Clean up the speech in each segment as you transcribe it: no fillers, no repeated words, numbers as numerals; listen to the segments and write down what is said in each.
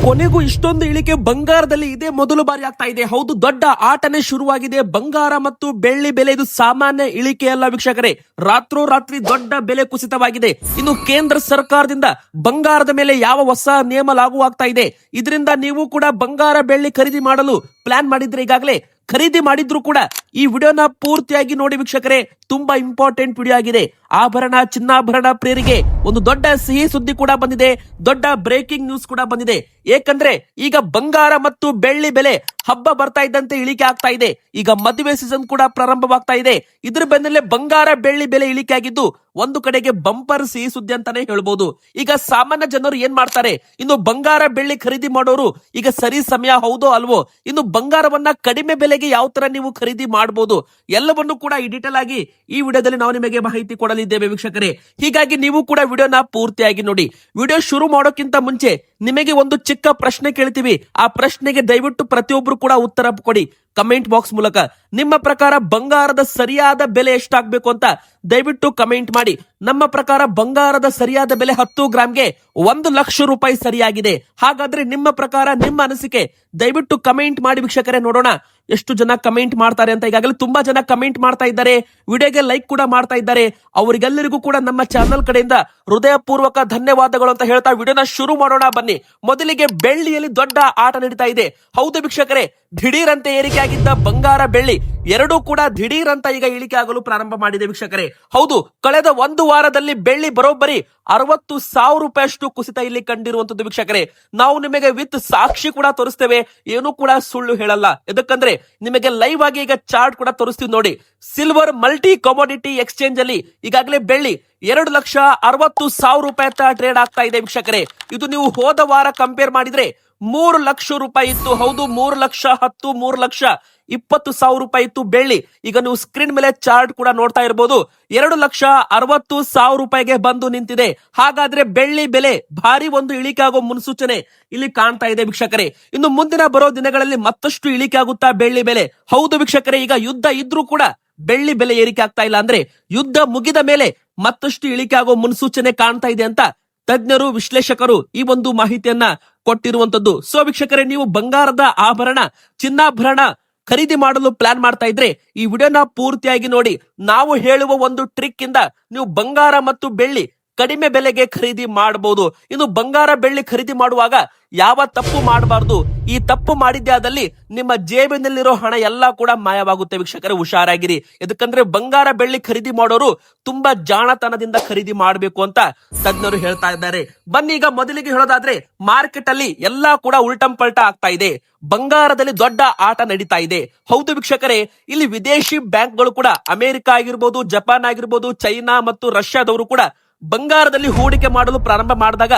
ಕೊನೆಗೂ ಇಷ್ಟೊಂದು ಇಳಿಕೆ ಬಂಗಾರದಲ್ಲಿ ಇದೇ ಮೊದಲು ಬಾರಿ ಆಗ್ತಾ ಇದೆ. ಹೌದು, ದೊಡ್ಡ ಆಟನೇ ಶುರುವಾಗಿದೆ. ಬಂಗಾರ ಮತ್ತು ಬೆಳ್ಳಿ ಬೆಲೆ ಇದು ಸಾಮಾನ್ಯ ಇಳಿಕೆ ಅಲ್ಲ ವೀಕ್ಷಕರೇ. ರಾತ್ರೋರಾತ್ರಿ ದೊಡ್ಡ ಬೆಲೆ ಕುಸಿತವಾಗಿದೆ. ಇನ್ನು ಕೇಂದ್ರ ಸರ್ಕಾರದಿಂದ ಬಂಗಾರದ ಮೇಲೆ ಯಾವ ಹೊಸ ನಿಯಮ ಲಾಗು ಆಗ್ತಾ ಇದೆ. ಇದರಿಂದ ನೀವು ಕೂಡ ಬಂಗಾರ ಬೆಳ್ಳಿ ಖರೀದಿ ಮಾಡಲು ಪ್ಲಾನ್ ಮಾಡಿದ್ರೆ ಈಗಾಗಲೇ ಖರೀದಿ ಮಾಡಿದ್ರು ಕೂಡ ಈ ವಿಡಿಯೋನ ಪೂರ್ತಿಯಾಗಿ ನೋಡಿ ವೀಕ್ಷಕರೇ. ತುಂಬಾ ಇಂಪಾರ್ಟೆಂಟ್ ವಿಡಿಯೋ ಆಗಿದೆ. ಆಭರಣ ಚಿನ್ನಾಭರಣ ಪ್ರಿಯರಿಗೆ ಒಂದು ದೊಡ್ಡ ಸಿಹಿ ಸುದ್ದಿ ಕೂಡ ಬಂದಿದೆ. ದೊಡ್ಡ ಬ್ರೇಕಿಂಗ್ ನ್ಯೂಸ್ ಕೂಡ ಬಂದಿದೆ. ಏಕೆಂದ್ರೆ ಈಗ ಬಂಗಾರ ಮತ್ತು ಬೆಳ್ಳಿ ಬೆಲೆ ಹಬ್ಬ ಬರ್ತಾ ಇದ್ದಂತೆ ಇಳಿಕೆ ಆಗ್ತಾ ಇದೆ. ಈಗ ಮದುವೆ ಸೀಸನ್ ಕೂಡ ಪ್ರಾರಂಭವಾಗ್ತಾ ಇದೆ. ಇದ್ರ ಬೆನ್ನಲ್ಲೇ ಬಂಗಾರ ಬೆಳ್ಳಿ ಬೆಲೆ ಇಳಿಕೆ ಆಗಿದ್ದು ಒಂದು ಕಡೆಗೆ ಬಂಪರ್ ಸಿಹಿ ಸುದ್ದಿ ಅಂತಾನೆ ಹೇಳ್ಬಹುದು. ಈಗ ಸಾಮಾನ್ಯ ಜನರು ಏನ್ ಮಾಡ್ತಾರೆ, ಇನ್ನು ಬಂಗಾರ ಬೆಳ್ಳಿ ಖರೀದಿ ಮಾಡೋರು ಈಗ ಸರಿ ಸಮಯ ಹೌದೋ ಅಲ್ವೋ, ಇನ್ನು ಬಂಗಾರವನ್ನ ಕಡಿಮೆ ಬೆಲೆಗೆ ಯಾವ ತರ ನೀವು ಖರೀದಿ ಮಾಡಬಹುದು ಎಲ್ಲವನ್ನು ಕೂಡ ಈ ಡೀಟೇಲ್ ಆಗಿ ಈ ವಿಡಿಯೋದಲ್ಲಿ ನಾವು ನಿಮಗೆ ಮಾಹಿತಿ ಕೊಡಲಿದ್ದೇವೆ ವೀಕ್ಷಕರೇ. ಹೀಗಾಗಿ ನೀವು ಕೂಡ ವಿಡಿಯೋನ ಪೂರ್ತಿಯಾಗಿ ನೋಡಿ. ವಿಡಿಯೋ ಶುರು ಮಾಡೋಕ್ಕಿಂತ ಮುಂಚೆ ನಿಮಗೆ ಒಂದು ಚಿಕ್ಕ ಪ್ರಶ್ನೆ ಕೇಳ್ತೀವಿ. ಆ ಪ್ರಶ್ನೆಗೆ ದಯವಿಟ್ಟು ಪ್ರತಿಯೊಬ್ರು ಕೂಡ ಉತ್ತರ ಕೊಡಿ ಕಮೆಂಟ್ ಬಾಕ್ಸ್ ಮೂಲಕ. ನಿಮ್ಮ ಪ್ರಕಾರ ಬಂಗಾರದ ಸರಿಯಾದ ಬೆಲೆ ಎಷ್ಟಾಗಬೇಕು ಅಂತ ದಯವಿಟ್ಟು ಕಮೆಂಟ್ ಮಾಡಿ. ನಮ್ಮ ಪ್ರಕಾರ ಬಂಗಾರದ ಸರಿಯಾದ ಬೆಲೆ 10 ಗ್ರಾಮ್ಗೆ 1 ಲಕ್ಷ ರೂಪಾಯಿ ಸರಿಯಾಗಿದೆ. ಹಾಗಾದ್ರೆ ನಿಮ್ಮ ಪ್ರಕಾರ, ನಿಮ್ಮ ಅನಿಸಿಕೆ ದಯವಿಟ್ಟು ಕಮೆಂಟ್ ಮಾಡಿ ವೀಕ್ಷಕರೇ. ನೋಡೋಣ ಎಷ್ಟು ಜನ ಕಮೆಂಟ್ ಮಾಡ್ತಾರೆ ಅಂತ. ಈಗಾಗಲೇ ತುಂಬಾ ಜನ ಕಮೆಂಟ್ ಮಾಡ್ತಾ ಇದ್ದಾರೆ, ವಿಡಿಯೋಗೆ ಲೈಕ್ ಕೂಡ ಮಾಡ್ತಾ ಇದ್ದಾರೆ. ಅವರಿಗೆಲ್ಲರಿಗೂ ಕೂಡ ನಮ್ಮ ಚಾನೆಲ್ ಕಡೆಯಿಂದ ಹೃದಯ ಪೂರ್ವಕ ಧನ್ಯವಾದಗಳು ಅಂತ ಹೇಳ್ತಾ ವಿಡಿಯೋನ ಶುರು ಮಾಡೋಣ ಬನ್ನಿ. ಮೊದಲಿಗೆ ಬೆಳ್ಳಿಯಲ್ಲಿ ದೊಡ್ಡ ಆಟ ನಡೀತಾ ಇದೆ. ಹೌದು ವೀಕ್ಷಕರೇ, ದಿಢೀರ್ ಅಂತ ಏರಿಕೆ ಆಗಿದ್ದ ಬಂಗಾರ ಬೆಳ್ಳಿ ಎರಡೂ ಕೂಡ ದಿಢೀರ್ ಅಂತ ಈಗ ಇಳಿಕೆ ಆಗಲು ಪ್ರಾರಂಭ ಮಾಡಿದೆ ವೀಕ್ಷಕರೇ. ಹೌದು, ಕಳೆದ ಒಂದು ವಾರದಲ್ಲಿ ಬೆಳ್ಳಿ ಬರೋಬ್ಬರಿ 60,000 ರೂಪಾಯಿಯಷ್ಟು ಕುಸಿತ ಇಲ್ಲಿ ಕಂಡಿರುವಂತದ್ದು ವೀಕ್ಷಕರೇ. ನಾವು ನಿಮಗೆ ವಿತ್ ಸಾಕ್ಷಿ ಕೂಡ ತೋರಿಸ್ತೇವೆ, ಏನು ಕೂಡ ಸುಳ್ಳು ಹೇಳಲ್ಲ. ಯಾಕಂದ್ರೆ ನಿಮಗೆ ಲೈವ್ ಆಗಿ ಈಗ ಚಾರ್ಟ್ ಕೂಡ ತೋರಿಸ್ತೀವಿ ನೋಡಿ. ಸಿಲ್ವರ್ ಮಲ್ಟಿ ಕಮೋಡಿಟಿ ಎಕ್ಸ್ಚೇಂಜ್ ಅಲ್ಲಿ ಈಗಾಗಲೇ ಬೆಳ್ಳಿ 2,60,000 ರೂಪಾಯಿ ಟ್ರೇಡ್ ಆಗ್ತಾ ಇದೆ ವೀಕ್ಷಕರೇ. ಇದು ನೀವು ಹೋದ ವಾರ ಕಂಪೇರ್ ಮಾಡಿದ್ರೆ 3 ಲಕ್ಷ ರೂಪಾಯಿ ಇತ್ತು. ಹೌದು, 3,10,000 3,20,000 ರೂಪಾಯಿ ಇತ್ತು ಬೆಳ್ಳಿ. ಈಗ ನೀವು ಸ್ಕ್ರೀನ್ ಮೇಲೆ ಚಾರ್ಟ್ ಕೂಡ ನೋಡ್ತಾ ಇರಬಹುದು, 2,60,000 ರೂಪಾಯಿಗೆ ಬಂದು ನಿಂತಿದೆ. ಹಾಗಾದ್ರೆ ಬೆಳ್ಳಿ ಬೆಲೆ ಭಾರಿ ಒಂದು ಇಳಿಕೆ ಆಗೋ ಮುನ್ಸೂಚನೆ ಇಲ್ಲಿ ಕಾಣ್ತಾ ಇದೆ ವೀಕ್ಷಕರೇ. ಇನ್ನು ಮುಂದಿನ ಬರೋ ದಿನಗಳಲ್ಲಿ ಮತ್ತಷ್ಟು ಇಳಿಕೆ ಆಗುತ್ತಾ ಬೆಳ್ಳಿ ಬೆಲೆ? ಹೌದು ವೀಕ್ಷಕರೇ, ಈಗ ಯುದ್ಧ ಇದ್ರೂ ಕೂಡ ಬೆಳ್ಳಿ ಬೆಲೆ ಏರಿಕೆ ಆಗ್ತಾ ಇಲ್ಲ. ಅಂದ್ರೆ ಯುದ್ಧ ಮುಗಿದ ಮೇಲೆ ಮತ್ತಷ್ಟು ಇಳಿಕೆ ಆಗೋ ಮುನ್ಸೂಚನೆ ಕಾಣ್ತಾ ಇದೆ ಅಂತ ತಜ್ಞರು, ವಿಶ್ಲೇಷಕರು ಈ ಒಂದು ಮಾಹಿತಿಯನ್ನ ಕೊಟ್ಟಿರುವಂತದ್ದು. ಸೊ ವೀಕ್ಷಕರೇ, ನೀವು ಬಂಗಾರದ ಆಭರಣ, ಚಿನ್ನಾಭರಣ ಖರೀದಿ ಮಾಡಲು ಪ್ಲಾನ್ ಮಾಡ್ತಾ ಇದ್ರೆ ಈ ವಿಡಿಯೋನ ಪೂರ್ತಿಯಾಗಿ ನೋಡಿ. ನಾವು ಹೇಳುವ ಒಂದು ಟ್ರಿಕ್ ಇಂದ ನೀವು ಬಂಗಾರ ಮತ್ತು ಬೆಳ್ಳಿ ಕಡಿಮೆ ಬೆಲೆಗೆ ಖರೀದಿ ಮಾಡಬಹುದು. ಇನ್ನು ಬಂಗಾರ ಬೆಳ್ಳಿ ಖರೀದಿ ಮಾಡುವಾಗ ಯಾವ ತಪ್ಪು ಮಾಡಬಾರ್ದು. ಈ ತಪ್ಪು ಮಾಡಿದ್ದೆ ಆದಲ್ಲಿ ನಿಮ್ಮ ಜೇಬಿನಲ್ಲಿರೋ ಹಣ ಎಲ್ಲಾ ಕೂಡ ಮಾಯವಾಗುತ್ತೆ ವೀಕ್ಷಕರೇ. ಹುಷಾರಾಗಿರಿ. ಯಾಕಂದ್ರೆ ಬಂಗಾರ ಬೆಳ್ಳಿ ಖರೀದಿ ಮಾಡೋರು ತುಂಬಾ ಜಾಣತನದಿಂದ ಖರೀದಿ ಮಾಡಬೇಕು ಅಂತ ತಜ್ಞರು ಹೇಳ್ತಾ ಇದ್ದಾರೆ. ಬನ್ನಿ, ಈಗ ಮೊದಲಿಗೆ ಹೇಳೋದಾದ್ರೆ ಮಾರ್ಕೆಟ್ ಅಲ್ಲಿ ಎಲ್ಲಾ ಕೂಡ ಉಲ್ಟಂ ಪಲ್ಟ ಆಗ್ತಾ ಇದೆ. ಬಂಗಾರದಲ್ಲಿ ದೊಡ್ಡ ಆಟ ನಡೀತಾ ಇದೆ. ಹೌದು ವೀಕ್ಷಕರೇ, ಇಲ್ಲಿ ವಿದೇಶಿ ಬ್ಯಾಂಕ್ಗಳು ಕೂಡ ಅಮೆರಿಕ ಆಗಿರ್ಬೋದು, ಜಪಾನ್ ಆಗಿರ್ಬೋದು, ಚೈನಾ ಮತ್ತು ರಷ್ಯಾದವರು ಕೂಡ ಬಂಗಾರದಲ್ಲಿ ಹೂಡಿಕೆ ಮಾಡಲು ಪ್ರಾರಂಭ ಮಾಡಿದಾಗ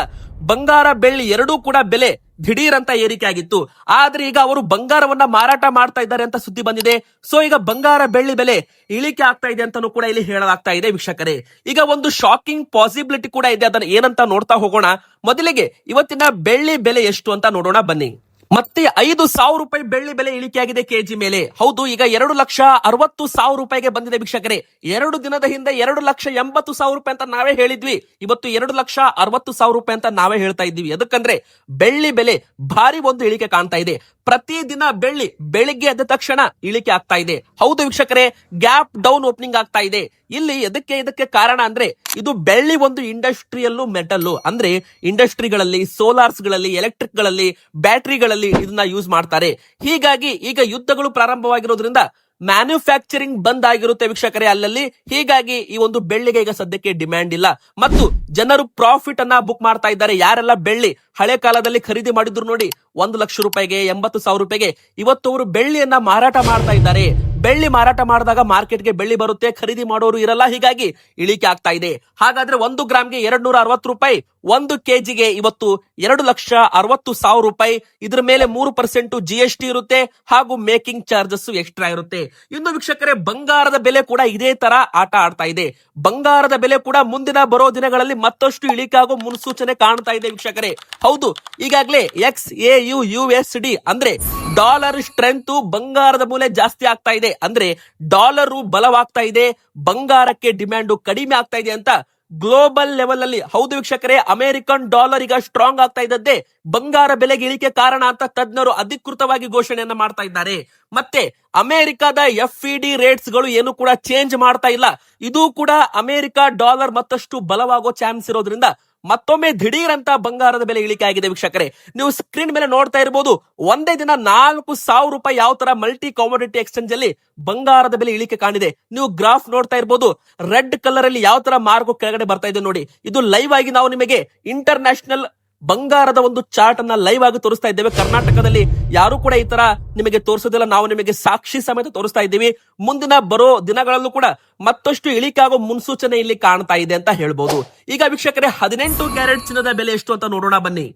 ಬಂಗಾರ ಬೆಳ್ಳಿ ಎರಡೂ ಕೂಡ ಬೆಲೆ ದಿಢೀರ್ ಅಂತ ಏರಿಕೆ ಆಗಿತ್ತು. ಆದ್ರೆ ಈಗ ಅವರು ಬಂಗಾರವನ್ನ ಮಾರಾಟ ಮಾಡ್ತಾ ಇದ್ದಾರೆ ಅಂತ ಸುದ್ದಿ ಬಂದಿದೆ. ಸೊ ಈಗ ಬಂಗಾರ ಬೆಳ್ಳಿ ಬೆಲೆ ಇಳಿಕೆ ಆಗ್ತಾ ಇದೆ ಅಂತಾನೂ ಕೂಡ ಇಲ್ಲಿ ಹೇಳಲಾಗ್ತಾ ಇದೆ ವೀಕ್ಷಕರೇ. ಈಗ ಒಂದು ಶಾಕಿಂಗ್ ಪಾಸಿಬಿಲಿಟಿ ಕೂಡ ಇದೆ, ಅದನ್ನ ಏನಂತ ನೋಡ್ತಾ ಹೋಗೋಣ. ಮೊದಲಿಗೆ ಇವತ್ತಿನ ಬೆಳ್ಳಿ ಬೆಲೆ ಎಷ್ಟು ಅಂತ ನೋಡೋಣ ಬನ್ನಿ. ಮತ್ತೆ 5,000 ರೂಪಾಯಿ ಬೆಳ್ಳಿ ಬೆಲೆ ಇಳಿಕೆಯಾಗಿದೆ ಕೆಜಿ ಮೇಲೆ. ಹೌದು, ಈಗ 2,60,000 ರೂಪಾಯಿಗೆ ಬಂದಿದೆ ವೀಕ್ಷಕರೇ. 2 ದಿನದ ಹಿಂದೆ 2,80,000 ರೂಪಾಯಿ ಅಂತ ನಾವೇ ಹೇಳಿದ್ವಿ. ಇವತ್ತು 2,60,000 ರೂಪಾಯಿ ಅಂತ ನಾವೇ ಹೇಳ್ತಾ ಇದ್ದೀವಿ. ಅದಕ್ಕಂದ್ರೆ ಬೆಳ್ಳಿ ಬೆಲೆ ಭಾರಿ ಒಂದು ಇಳಿಕೆ ಕಾಣ್ತಾ ಇದೆ. ಪ್ರತಿದಿನ ಬೆಳ್ಳಿ ಬೆಳಿಗ್ಗೆ ಎದ್ದ ತಕ್ಷಣ ಇಳಿಕೆ ಆಗ್ತಾ ಇದೆ. ಹೌದು ವೀಕ್ಷಕರೇ, ಗ್ಯಾಪ್ ಡೌನ್ ಓಪನಿಂಗ್ ಆಗ್ತಾ ಇದೆ. ಇಲ್ಲಿ ಇದಕ್ಕೆ ಕಾರಣ ಅಂದ್ರೆ ಇದು ಬೆಳ್ಳಿ ಒಂದು ಇಂಡಸ್ಟ್ರಿಯಲ್ ಮೆಟಲ್. ಅಂದ್ರೆ ಇಂಡಸ್ಟ್ರಿಗಳಲ್ಲಿ, ಸೋಲಾರ್ಸ್ ಗಳಲ್ಲಿ, ಎಲೆಕ್ಟ್ರಿಕ್ ಗಳಲ್ಲಿ, ಬ್ಯಾಟರಿಗಳಲ್ಲಿ ಇದನ್ನ ಯೂಸ್ ಮಾಡ್ತಾರೆ. ಹೀಗಾಗಿ ಈಗ ಯುದ್ಧಗಳು ಪ್ರಾರಂಭವಾಗಿರೋದ್ರಿಂದ ಮ್ಯಾನುಫ್ಯಾಕ್ಚರಿಂಗ್ ಬಂದ್ ಆಗಿರುತ್ತೆ ವೀಕ್ಷಕರೇ ಅಲ್ಲಲ್ಲಿ. ಹೀಗಾಗಿ ಈ ಒಂದು ಬೆಳ್ಳಿಗೆ ಈಗ ಸದ್ಯಕ್ಕೆ ಡಿಮ್ಯಾಂಡ್ ಇಲ್ಲ ಮತ್ತು ಜನರು ಪ್ರಾಫಿಟ್ ಅನ್ನ ಬುಕ್ ಮಾಡ್ತಾ ಇದ್ದಾರೆ. ಯಾರೆಲ್ಲ ಬೆಳ್ಳಿ ಹಳೆ ಕಾಲದಲ್ಲಿ ಖರೀದಿ ಮಾಡಿದ್ರು ನೋಡಿ 1 ಲಕ್ಷ ರೂಪಾಯಿಗೆ, 80,000 ರೂಪಾಯಿಗೆ, ಇವತ್ತು ಅವರು ಬೆಳ್ಳಿಯನ್ನ ಮಾರಾಟ ಮಾಡ್ತಾ ಇದ್ದಾರೆ. ಬೆಳ್ಳಿ ಮಾರಾಟ ಮಾಡಿದಾಗ ಮಾರ್ಕೆಟ್ಗೆ ಬೆಳ್ಳಿ ಬರುತ್ತೆ, ಖರೀದಿ ಮಾಡೋರು ಇರಲ್ಲ. ಹೀಗಾಗಿ ಇಳಿಕೆ ಆಗ್ತಾ ಇದೆ. ಹಾಗಾದ್ರೆ 1 ಗ್ರಾಮ್ಗೆ 260 ರೂಪಾಯಿ, 1 ಕೆಜಿಗೆ ಇವತ್ತು 2,60,000 ರೂಪಾಯಿ. ಇದ್ರ ಮೇಲೆ 3% GST ಇರುತ್ತೆ ಹಾಗೂ ಮೇಕಿಂಗ್ ಚಾರ್ಜಸ್ ಎಕ್ಸ್ಟ್ರಾ ಇರುತ್ತೆ. ಇನ್ನು ವೀಕ್ಷಕರೇ, ಬಂಗಾರದ ಬೆಲೆ ಕೂಡ ಇದೇ ತರ ಆಟ ಆಡ್ತಾ ಇದೆ. ಬಂಗಾರದ ಬೆಲೆ ಕೂಡ ಮುಂದಿನ ಬರೋ ದಿನಗಳಲ್ಲಿ ಮತ್ತಷ್ಟು ಇಳಿಕೆ ಆಗೋ ಮುನ್ಸೂಚನೆ ಕಾಣ್ತಾ ಇದೆ ವೀಕ್ಷಕರೇ. ಹೌದು, ಈಗಾಗಲೇ XAUUSD ಅಂದ್ರೆ ಡಾಲರ್ ಸ್ಟ್ರೆಂತ್ ಬಂಗಾರದ ಮೂಲೆ ಜಾಸ್ತಿ ಆಗ್ತಾ ಇದೆ. ಅಂದ್ರೆ ಡಾಲರ್ ಬಲವಾಗ್ತಾ ಇದೆ, ಬಂಗಾರಕ್ಕೆ ಡಿಮ್ಯಾಂಡ್ ಕಡಿಮೆ ಆಗ್ತಾ ಇದೆ ಅಂತ ಗ್ಲೋಬಲ್ ಲೆವೆಲ್ ಅಲ್ಲಿ. ಹೌದು ವೀಕ್ಷಕರೇ, ಅಮೆರಿಕನ್ ಡಾಲರ್ ಈಗ ಸ್ಟ್ರಾಂಗ್ ಆಗ್ತಾ ಇದ್ದದ್ದೇ ಬಂಗಾರ ಬೆಲೆಗೆ ಇಳಿಕೆ ಕಾರಣ ಅಂತ ತಜ್ಞರು ಅಧಿಕೃತವಾಗಿ ಘೋಷಣೆಯನ್ನ ಮಾಡ್ತಾ ಇದ್ದಾರೆ. ಮತ್ತೆ ಅಮೆರಿಕದ FED ರೇಟ್ಸ್ ಗಳು ಏನು ಕೂಡ ಚೇಂಜ್ ಮಾಡ್ತಾ ಇಲ್ಲ. ಇದು ಕೂಡ ಅಮೆರಿಕ ಡಾಲರ್ ಮತ್ತಷ್ಟು ಬಲವಾಗೋ ಚಾನ್ಸ್ ಇರೋದ್ರಿಂದ ಮತ್ತೊಮ್ಮೆ ದಿಢೀರ್ ಅಂತ ಬಂಗಾರದ ಬೆಲೆ ಇಳಿಕೆ ಆಗಿದೆ ವೀಕ್ಷಕರೇ. ನೀವು ಸ್ಕ್ರೀನ್ ಮೇಲೆ ನೋಡ್ತಾ ಇರಬಹುದು, ಒಂದೇ ದಿನ 4,000 ರೂಪಾಯಿ ಯಾವ ತರ ಮಲ್ಟಿ ಕಾಮೋಡಿಟಿ ಎಕ್ಸ್ಚೇಂಜ್ ಅಲ್ಲಿ ಬಂಗಾರದ ಬೆಲೆ ಇಳಿಕೆ ಕಾಣಿದೆ. ನೀವು ಗ್ರಾಫ್ ನೋಡ್ತಾ ಇರಬಹುದು, ರೆಡ್ ಕಲರ್ ಅಲ್ಲಿ ಯಾವ ತರ ಮಾರ್ಗ ಕೆಳಗಡೆ ಬರ್ತಾ ಇದೆ ನೋಡಿ. ಇದು ಲೈವ್ ಆಗಿ ನಾವು ನಿಮಗೆ ಇಂಟರ್ನ್ಯಾಷನಲ್ ಬಂಗಾರದ ಒಂದು ಚಾರ್ಟ್ ಅನ್ನ ಲೈವ್ ಆಗಿ ತೋರಿಸ್ತಾ ಇದ್ದೇವೆ. ಕರ್ನಾಟಕದಲ್ಲಿ ಯಾರು ಕೂಡ ಈ ತರ ನಿಮಗೆ ತೋರಿಸೋದಿಲ್ಲ, ನಾವು ನಿಮಗೆ ಸಾಕ್ಷಿ ಸಮೇತ ತೋರಿಸ್ತಾ ಇದ್ದೀವಿ. ಮುಂದಿನ ಬರೋ ದಿನಗಳಲ್ಲೂ ಕೂಡ ಮತ್ತಷ್ಟು ಇಳಿಕೆ ಆಗೋ ಮುನ್ಸೂಚನೆ ಇಲ್ಲಿ ಕಾಣ್ತಾ ಇದೆ ಅಂತ ಹೇಳ್ಬಹುದು. ಈಗ ವೀಕ್ಷಕರೇ, 18 ಕ್ಯಾರೆಟ್ ಚಿನ್ನದ ಬೆಲೆ ಎಷ್ಟು ಅಂತ ನೋಡೋಣ ಬನ್ನಿ.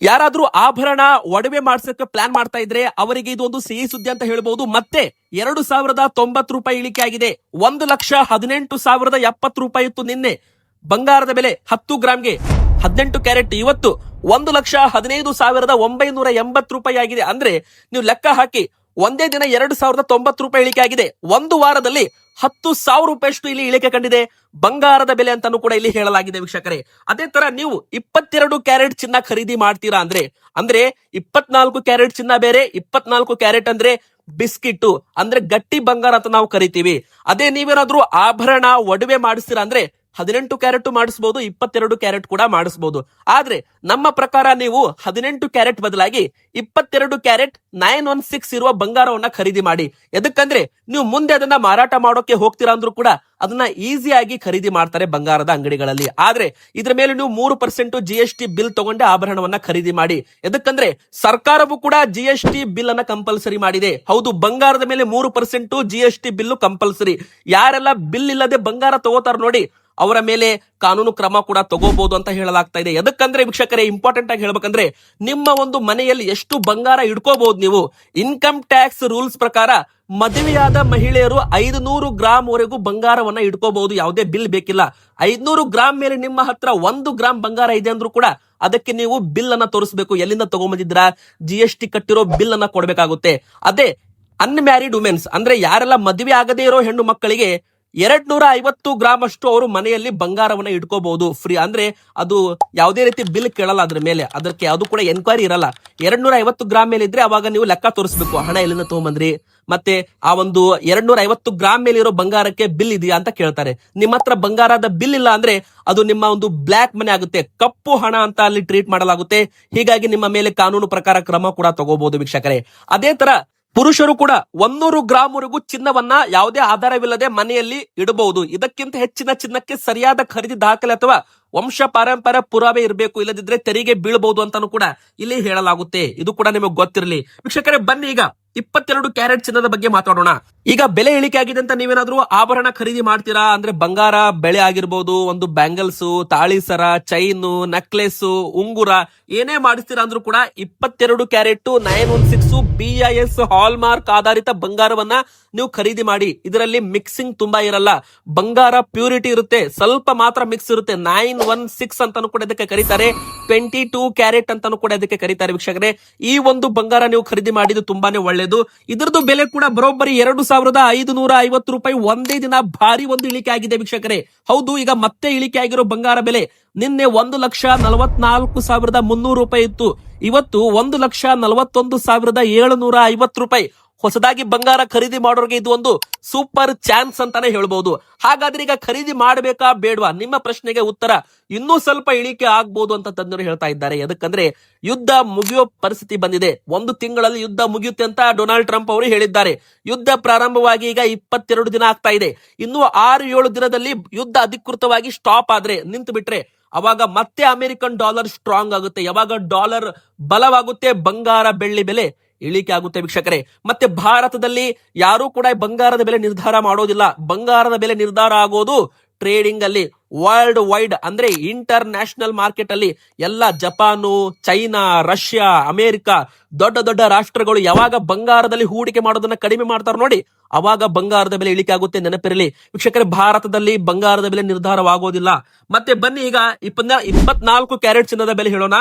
ಯಾರಾದ್ರೂ ಆಭರಣ ಒಡವೆ ಮಾಡ್ಸಕ್ಕೆ ಪ್ಲಾನ್ ಮಾಡ್ತಾ ಇದ್ರೆ ಅವರಿಗೆ ಇದು ಒಂದು ಸಿಹಿ ಸುದ್ದಿ ಅಂತ ಹೇಳ್ಬಹುದು. ಮತ್ತೆ 2,090 ರೂಪಾಯಿ ಇಳಿಕೆ ಆಗಿದೆ. 1,18,070 ರೂಪಾಯಿ ಇತ್ತು ನಿನ್ನೆ ಬಂಗಾರದ ಬೆಲೆ 10 ಗ್ರಾಮ್ಗೆ 18 ಕ್ಯಾರೆಟ್. ಇವತ್ತು 1,15,980 ರೂಪಾಯಿ ಆಗಿದೆ. ಅಂದ್ರೆ ನೀವು ಲೆಕ್ಕ ಹಾಕಿ, ಒಂದೇ ದಿನ 2,090 ರೂಪಾಯಿ ಇಳಿಕೆ ಆಗಿದೆ. ಒಂದು ವಾರದಲ್ಲಿ 10,000 ರೂಪಾಯಿಷ್ಟು ಇಲ್ಲಿ ಇಳಿಕೆ ಕಂಡಿದೆ ಬಂಗಾರದ ಬೆಲೆ ಅಂತಾನು ಕೂಡ ಇಲ್ಲಿ ಹೇಳಲಾಗಿದೆ ವೀಕ್ಷಕರೇ. ಅದೇ ತರ ನೀವು 22 ಕ್ಯಾರೆಟ್ ಚಿನ್ನ ಖರೀದಿ ಮಾಡ್ತೀರಾ ಅಂದ್ರೆ 24 ಕ್ಯಾರೆಟ್ ಚಿನ್ನ ಬೇರೆ, 24 ಕ್ಯಾರೆಟ್ ಅಂದ್ರೆ ಬಿಸ್ಕಿಟ್ ಅಂದ್ರೆ ಗಟ್ಟಿ ಬಂಗಾರ ಅಂತ ನಾವು ಕರಿತೀವಿ. ಅದೇ ನೀವೇನಾದ್ರೂ ಆಭರಣ ಒಡವೆ ಮಾಡಿಸ್ತೀರಾ ಅಂದ್ರೆ 18 ಕ್ಯಾರೆಟ್ ಮಾಡಿಸಬಹುದು, 22 ಕ್ಯಾರೆಟ್ ಕೂಡ ಮಾಡಿಸಬಹುದು. ಆದ್ರೆ ನಮ್ಮ ಪ್ರಕಾರ ನೀವು 18 ಕ್ಯಾರೆಟ್ ಬದಲಾಗಿ 22 ಕ್ಯಾರೆಟ್ 916 ಇರುವ ಬಂಗಾರವನ್ನ ಖರೀದಿ ಮಾಡಿ. ಎದಕ್ಕಂದ್ರೆ ನೀವು ಮುಂದೆ ಅದನ್ನ ಮಾರಾಟ ಮಾಡೋಕೆ ಹೋಗ್ತೀರಾ ಅಂದ್ರೂ ಕೂಡ ಅದನ್ನ ಈಸಿಯಾಗಿ ಖರೀದಿ ಮಾಡ್ತಾರೆ ಬಂಗಾರದ ಅಂಗಡಿಗಳಲ್ಲಿ. ಆದ್ರೆ ಇದ್ರ ಮೇಲೆ ನೀವು 3% GST ಬಿಲ್ ತಗೊಂಡೆ ಆಭರಣವನ್ನ ಖರೀದಿ ಮಾಡಿ. ಎದಕ್ಕಂದ್ರೆ ಸರ್ಕಾರವು ಕೂಡ GST ಬಿಲ್ ಅನ್ನ ಕಂಪಲ್ಸರಿ ಮಾಡಿದೆ. ಹೌದು, ಬಂಗಾರದ ಮೇಲೆ 3% GST ಬಿಲ್ ಕಂಪಲ್ಸರಿ. ಯಾರೆಲ್ಲ ಬಿಲ್ ಇಲ್ಲದೆ ಬಂಗಾರ ತಗೋತಾರ ನೋಡಿ, ಅವರ ಮೇಲೆ ಕಾನೂನು ಕ್ರಮ ಕೂಡ ತಗೋಬಹುದು ಅಂತ ಹೇಳಲಾಗ್ತಾ ಇದೆ. ಎದಕ್ಕಂದ್ರೆ ವೀಕ್ಷಕರೇ, ಇಂಪಾರ್ಟೆಂಟ್ ಆಗಿ ಹೇಳ್ಬೇಕಂದ್ರೆ, ನಿಮ್ಮ ಒಂದು ಮನೆಯಲ್ಲಿ ಎಷ್ಟು ಬಂಗಾರ ಇಡ್ಕೋಬಹುದು ನೀವು. ಇನ್ಕಮ್ ಟ್ಯಾಕ್ಸ್ ರೂಲ್ಸ್ ಪ್ರಕಾರ ಮದುವೆಯಾದ ಮಹಿಳೆಯರು 500 ಗ್ರಾಮ್ ವರೆಗೂ ಬಂಗಾರವನ್ನ ಇಡ್ಕೋಬಹುದು, ಯಾವುದೇ ಬಿಲ್ ಬೇಕಿಲ್ಲ. 500 ಗ್ರಾಮ್ ಮೇಲೆ ನಿಮ್ಮ ಹತ್ರ 1 ಗ್ರಾಮ್ ಬಂಗಾರ ಇದೆ ಅಂದ್ರೂ ಕೂಡ ಅದಕ್ಕೆ ನೀವು ಬಿಲ್ ಅನ್ನ ತೋರಿಸಬೇಕು. ಎಲ್ಲಿಂದ ತಗೊಂಬಂದಿದ್ರ GST ಕಟ್ಟಿರೋ ಬಿಲ್ ಅನ್ನ ಕೊಡ್ಬೇಕಾಗುತ್ತೆ. ಅದೇ ಅನ್ಮ್ಯಾರಿಡ್ ವುಮೆನ್ಸ್ ಅಂದ್ರೆ ಯಾರೆಲ್ಲ ಮದುವೆ ಆಗದೇ ಇರೋ ಹೆಣ್ಣು ಮಕ್ಕಳಿಗೆ 250 ಗ್ರಾಮ್ ಅಷ್ಟು ಅವರು ಮನೆಯಲ್ಲಿ ಬಂಗಾರವನ್ನ ಇಟ್ಕೋಬಹುದು ಫ್ರೀ. ಅಂದ್ರೆ ಅದು ಯಾವುದೇ ರೀತಿ ಬಿಲ್ ಕೇಳಲ್ಲ ಅದ್ರ ಮೇಲೆ, ಅದಕ್ಕೆ ಯಾವ್ದು ಕೂಡ ಎನ್ಕ್ವೈರಿ ಇರಲ್ಲ. 250 ಗ್ರಾಮ್ ಮೇಲೆ ಇದ್ರೆ ಅವಾಗ ನೀವು ಲೆಕ್ಕ ತೋರಿಸಬೇಕು, ಹಣ ಎಲ್ಲಿಂದ ತಗೊಂಬಂದ್ರಿ, ಮತ್ತೆ ಆ ಒಂದು 250 ಗ್ರಾಮ್ ಮೇಲೆ ಇರೋ ಬಂಗಾರಕ್ಕೆ ಬಿಲ್ ಇದೆಯಾ ಅಂತ ಕೇಳ್ತಾರೆ. ನಿಮ್ಮ ಹತ್ರ ಬಂಗಾರದ ಬಿಲ್ ಇಲ್ಲ ಅಂದ್ರೆ ಅದು ನಿಮ್ಮ ಒಂದು ಬ್ಲಾಕ್ ಮನಿ ಆಗುತ್ತೆ, ಕಪ್ಪು ಹಣ ಅಂತ ಅಲ್ಲಿ ಟ್ರೀಟ್ ಮಾಡಲಾಗುತ್ತೆ. ಹೀಗಾಗಿ ನಿಮ್ಮ ಮೇಲೆ ಕಾನೂನು ಪ್ರಕಾರ ಕ್ರಮ ಕೂಡ ತಗೋಬಹುದು ವೀಕ್ಷಕರೇ. ಅದೇ ತರ ಪುರುಷರು ಕೂಡ 100 ಗ್ರಾಮ್ ವರೆಗೂ ಚಿನ್ನವನ್ನ ಯಾವುದೇ ಆಧಾರವಿಲ್ಲದೆ ಮನೆಯಲ್ಲಿ ಇಡಬಹುದು. ಇದಕ್ಕಿಂತ ಹೆಚ್ಚಿನ ಚಿನ್ನಕ್ಕೆ ಸರಿಯಾದ ಖರೀದಿ ದಾಖಲೆ ಅಥವಾ ವಂಶ ಪಾರಂಪರ್ಯ ಪುರಾವೆ ಇರಬೇಕು, ಇಲ್ಲದಿದ್ರೆ ತೆರಿಗೆ ಬೀಳಬಹುದು ಅಂತಾನು ಕೂಡ ಇಲ್ಲಿ ಹೇಳಲಾಗುತ್ತೆ. ಇದು ಕೂಡ ನಿಮಗೆ ಗೊತ್ತಿರಲಿ ವೀಕ್ಷಕರೇ. ಬನ್ನಿ ಈಗ 22 ಕ್ಯಾರೆಟ್ ಚಿನ್ನದ ಬಗ್ಗೆ ಮಾತಾಡೋಣ. ಈಗ ಬೆಲೆ ಇಳಿಕೆ ಆಗಿದೆ ಅಂತ ನೀವೇನಾದ್ರೂ ಆಭರಣ ಖರೀದಿ ಮಾಡ್ತೀರಾ ಅಂದ್ರೆ ಬಂಗಾರ ಬೆಳೆ ಆಗಿರ್ಬೋದು, ಒಂದು ಬ್ಯಾಂಗಲ್ಸ್, ತಾಳಿ ಸರ, ಚೈನ್, ನೆಕ್ಲೆಸ್, ಉಂಗುರ ಏನೇ ಮಾಡಿಸ್ತೀರಾ ಅಂದ್ರೂ ಕೂಡ 22 ಕ್ಯಾರೆಟ್ 916 BIS ಹಾಲ್ ಮಾರ್ಕ್ ಆಧಾರಿತ ಬಂಗಾರವನ್ನ ನೀವು ಖರೀದಿ ಮಾಡಿ. ಇದರಲ್ಲಿ ಮಿಕ್ಸಿಂಗ್ ತುಂಬಾ ಇರಲ್ಲ, ಬಂಗಾರ ಪ್ಯೂರಿಟಿ ಇರುತ್ತೆ, ಸ್ವಲ್ಪ ಮಾತ್ರ ಮಿಕ್ಸ್ ಇರುತ್ತೆ. 916 ಅಂತಾನು ಕೂಡ ಇದಕ್ಕೆ ಕರೀತಾರೆ, 22 ಕ್ಯಾರೆಟ್ ಅಂತಾನು ಕೂಡ ಇದಕ್ಕೆ ಕರೀತಾರೆ ವೀಕ್ಷಕರೇ. ಈ ಒಂದು ಬಂಗಾರ ನೀವು ಖರೀದಿ ಮಾಡಿದ್ದು ತುಂಬಾನೇ ಒಳ್ಳೇದು. ಇದರದ್ದು ಬೆಲೆ ಕೂಡ ಬರೋಬ್ಬರಿ 2,550 ರೂಪಾಯಿ ಒಂದೇ ದಿನ ಭಾರಿ ಒಂದು ಇಳಿಕೆ ಆಗಿದೆ ವೀಕ್ಷಕರೇ. ಹೌದು, ಈಗ ಮತ್ತೆ ಇಳಿಕೆ ಆಗಿರೋ ಬಂಗಾರ ಬೆಲೆ ನಿನ್ನೆ 1,44,300 ರೂಪಾಯಿ ಇತ್ತು, ಇವತ್ತು 1,41,750 ರೂಪಾಯಿ. ಹೊಸದಾಗಿ ಬಂಗಾರ ಖರೀದಿ ಮಾಡೋರಿಗೆ ಇದು ಒಂದು ಸೂಪರ್ ಚಾನ್ಸ್ ಅಂತಾನೆ ಹೇಳ್ಬಹುದು. ಹಾಗಾದ್ರೆ ಈಗ ಖರೀದಿ ಮಾಡಬೇಕಾ ಬೇಡವಾ? ನಿಮ್ಮ ಪ್ರಶ್ನೆಗೆ ಉತ್ತರ, ಇನ್ನೂ ಸ್ವಲ್ಪ ಇಳಿಕೆ ಆಗ್ಬಹುದು ಅಂತ ತಜ್ಞರು ಹೇಳ್ತಾ ಇದ್ದಾರೆ. ಯಾಕಂದ್ರೆ ಯುದ್ಧ ಮುಗಿಯೋ ಪರಿಸ್ಥಿತಿ ಬಂದಿದೆ. 1 ತಿಂಗಳಲ್ಲಿ ಯುದ್ಧ ಮುಗಿಯುತ್ತೆ ಅಂತ ಡೊನಾಲ್ಡ್ ಟ್ರಂಪ್ ಅವರು ಹೇಳಿದ್ದಾರೆ. ಯುದ್ಧ ಪ್ರಾರಂಭವಾಗಿ ಈಗ 22 ದಿನ ಆಗ್ತಾ ಇದೆ. ಇನ್ನು 6-7 ದಿನದಲ್ಲಿ ಯುದ್ಧ ಅಧಿಕೃತವಾಗಿ ಸ್ಟಾಪ್ ಆದ್ರೆ, ನಿಂತು ಬಿಟ್ರೆ, ಅವಾಗ ಮತ್ತೆ ಅಮೆರಿಕನ್ ಡಾಲರ್ ಸ್ಟ್ರಾಂಗ್ ಆಗುತ್ತೆ. ಯಾವಾಗ ಡಾಲರ್ ಬಲವಾಗುತ್ತೆ, ಬಂಗಾರ ಬೆಳ್ಳಿ ಬೆಲೆ ಇಳಿಕೆ ಆಗುತ್ತೆ ವೀಕ್ಷಕರೇ. ಮತ್ತೆ ಭಾರತದಲ್ಲಿ ಯಾರು ಕೂಡ ಬಂಗಾರದ ಬೆಲೆ ನಿರ್ಧಾರ ಮಾಡೋದಿಲ್ಲ. ಬಂಗಾರದ ಬೆಲೆ ನಿರ್ಧಾರ ಆಗೋದು ಟ್ರೇಡಿಂಗ್ ಅಲ್ಲಿ, ವರ್ಲ್ಡ್ ವೈಡ್ ಅಂದ್ರೆ ಇಂಟರ್ ನ್ಯಾಷನಲ್ ಮಾರ್ಕೆಟ್ ಅಲ್ಲಿ. ಎಲ್ಲ ಜಪಾನು, ಚೈನಾ, ರಷ್ಯಾ, ಅಮೆರಿಕ ದೊಡ್ಡ ದೊಡ್ಡ ರಾಷ್ಟ್ರಗಳು ಯಾವಾಗ ಬಂಗಾರದಲ್ಲಿ ಹೂಡಿಕೆ ಮಾಡೋದನ್ನ ಕಡಿಮೆ ಮಾಡ್ತಾರೋ ನೋಡಿ, ಅವಾಗ ಬಂಗಾರದ ಬೆಲೆ ಇಳಿಕೆ ಆಗುತ್ತೆ. ನೆನಪಿರಲಿ ವೀಕ್ಷಕರೇ, ಭಾರತದಲ್ಲಿ ಬಂಗಾರದ ಬೆಲೆ ನಿರ್ಧಾರವಾಗೋದಿಲ್ಲ. ಮತ್ತೆ ಬನ್ನಿ ಈಗ 24 ಕ್ಯಾರೆಟ್ ಚಿನ್ನದ ಬೆಲೆ ಹೇಳೋಣ.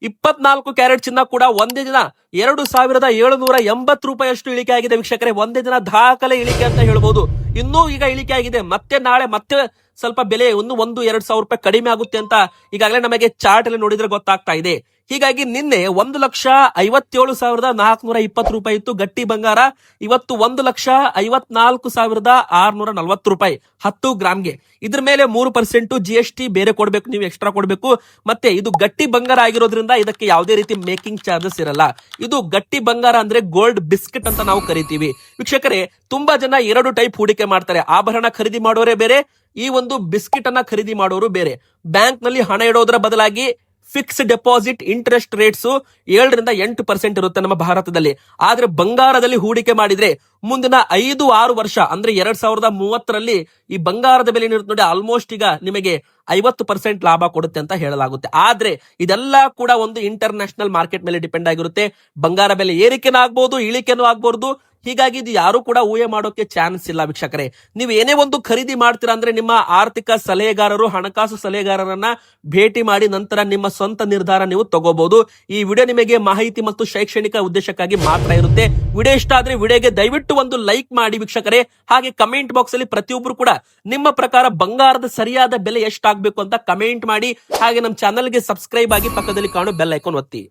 24 ಕ್ಯಾರೆಟ್ ಚಿನ್ನ ಕೂಡ ಒಂದೇ ದಿನ 2780 ರೂಪಾಯಿಯಷ್ಟು ಇಳಿಕೆ ಆಗಿದೆ ವೀಕ್ಷಕರೇ. ಒಂದೇ ದಿನ ದಾಖಲೆ ಇಳಿಕೆ ಅಂತ ಹೇಳ್ಬೋದು. ಇನ್ನೂ ಈಗ ಇಳಿಕೆ ಆಗಿದೆ. ಮತ್ತೆ ನಾಳೆ ಮತ್ತೆ ಸ್ವಲ್ಪ ಬೆಲೆ 1-2 ಸಾವಿರ ರೂಪಾಯಿ ಕಡಿಮೆ ಆಗುತ್ತೆ ಅಂತ ಈಗಾಗಲೇ ನಮಗೆ ಚಾರ್ಟ್ ಅಲ್ಲಿ ನೋಡಿದ್ರೆ ಗೊತ್ತಾಗ್ತಾ ಇದೆ. ಹೀಗಾಗಿ ನಿನ್ನೆ 1,57,420 ರೂಪಾಯಿ ಇತ್ತು ಗಟ್ಟಿ ಬಂಗಾರ. ಇವತ್ತು 1,54,640 ರೂಪಾಯಿ 10 ಗ್ರಾಮ್ಗೆ. ಇದ್ರ ಮೇಲೆ 3% GST ಬೇರೆ ಕೊಡ್ಬೇಕು, ನೀವು ಎಕ್ಸ್ಟ್ರಾ ಕೊಡ್ಬೇಕು. ಮತ್ತೆ ಇದು ಗಟ್ಟಿ ಬಂಗಾರ ಆಗಿರೋದ್ರಿಂದ ಇದಕ್ಕೆ ಯಾವುದೇ ರೀತಿ ಮೇಕಿಂಗ್ ಚಾರ್ಜಸ್ ಇರಲ್ಲ. ಇದು ಗಟ್ಟಿ ಬಂಗಾರ ಅಂದ್ರೆ ಗೋಲ್ಡ್ ಬಿಸ್ಕೆಟ್ ಅಂತ ನಾವು ಕರಿತೀವಿ ವೀಕ್ಷಕರೇ. ತುಂಬಾ ಜನ 2 ಟೈಪ್ ಹೂಡಿಕೆ ಮಾಡ್ತಾರೆ. ಆಭರಣ ಖರೀದಿ ಮಾಡೋರೇ ಬೇರೆ, ಈ ಒಂದು ಬಿಸ್ಕೆಟ್ ಅನ್ನ ಖರೀದಿ ಮಾಡೋರು ಬೇರೆ. ಬ್ಯಾಂಕ್ ನಲ್ಲಿ ಹಣ ಇಡೋದ್ರ ಬದಲಾಗಿ ಫಿಕ್ಸ್ ಡೆಪಾಸಿಟ್ ಇಂಟ್ರೆಸ್ಟ್ ರೇಟ್ಸ್ 7-8% ಇರುತ್ತೆ ನಮ್ಮ ಭಾರತದಲ್ಲಿ. ಆದ್ರೆ ಬಂಗಾರದಲ್ಲಿ ಹೂಡಿಕೆ ಮಾಡಿದ್ರೆ ಮುಂದಿನ 5-6 ವರ್ಷ ಅಂದ್ರೆ 2030ರಲ್ಲಿ ಈ ಬಂಗಾರದ ಬೆಲೆ ನೋಡಿ ಆಲ್ಮೋಸ್ಟ್ ಈಗ ನಿಮಗೆ 50% ಲಾಭ ಕೊಡುತ್ತೆ ಅಂತ ಹೇಳಲಾಗುತ್ತೆ. ಆದ್ರೆ ಇದೆಲ್ಲ ಕೂಡ ಒಂದು ಇಂಟರ್ನ್ಯಾಷನಲ್ ಮಾರ್ಕೆಟ್ ಮೇಲೆ ಡಿಪೆಂಡ್ ಆಗಿರುತ್ತೆ. ಬಂಗಾರ ಬೆಲೆ ಏರಿಕೆನೂ ಆಗ್ಬಹುದು, ಇಳಿಕೆನೂ ಆಗ್ಬಹುದು. ಹೀಗಾಗಿ ಇದು ಯಾರು ಕೂಡ ಊಹೆ ಮಾಡೋಕೆ ಚಾನ್ಸ್ ಇಲ್ಲ ವೀಕ್ಷಕರೇ. ನೀವು ಏನೇ ಒಂದು ಖರೀದಿ ಮಾಡ್ತೀರಾ ಅಂದ್ರೆ ನಿಮ್ಮ ಆರ್ಥಿಕ ಸಲಹೆಗಾರರು, ಹಣಕಾಸು ಸಲಹೆಗಾರರನ್ನ ಭೇಟಿ ಮಾಡಿ ನಂತರ ನಿಮ್ಮ ಸ್ವಂತ ನಿರ್ಧಾರ ನೀವು ತಗೋಬಹುದು. ಈ ವಿಡಿಯೋ ನಿಮಗೆ ಮಾಹಿತಿ ಮತ್ತು ಶೈಕ್ಷಣಿಕ ಉದ್ದೇಶಕ್ಕಾಗಿ ಮಾತ್ರ ಇರುತ್ತೆ. ವಿಡಿಯೋ ಇಷ್ಟ ಆದ್ರೆ ವಿಡಿಯೋಗೆ ದಯವಿಟ್ಟು ಒಂದು ಲೈಕ್ ಮಾಡಿ ವೀಕ್ಷಕರೇ. ಹಾಗೆ ಕಮೆಂಟ್ ಬಾಕ್ಸ್ ಅಲ್ಲಿ ಪ್ರತಿಯೊಬ್ರು ಕೂಡ ನಿಮ್ಮ ಪ್ರಕಾರ ಬಂಗಾರದ ಸರಿಯಾದ ಬೆಲೆ ಎಷ್ಟಾಗಬೇಕು ಅಂತ ಕಮೆಂಟ್ ಮಾಡಿ. ಹಾಗೆ ನಮ್ಮ ಚಾನಲ್ಗೆ ಸಬ್ಸ್ಕ್ರೈಬ್ ಆಗಿ ಪಕ್ಕದಲ್ಲಿ ಕಾಣೋ ಬೆಲ್ ಐಕಾನ್ ಒತ್ತಿ.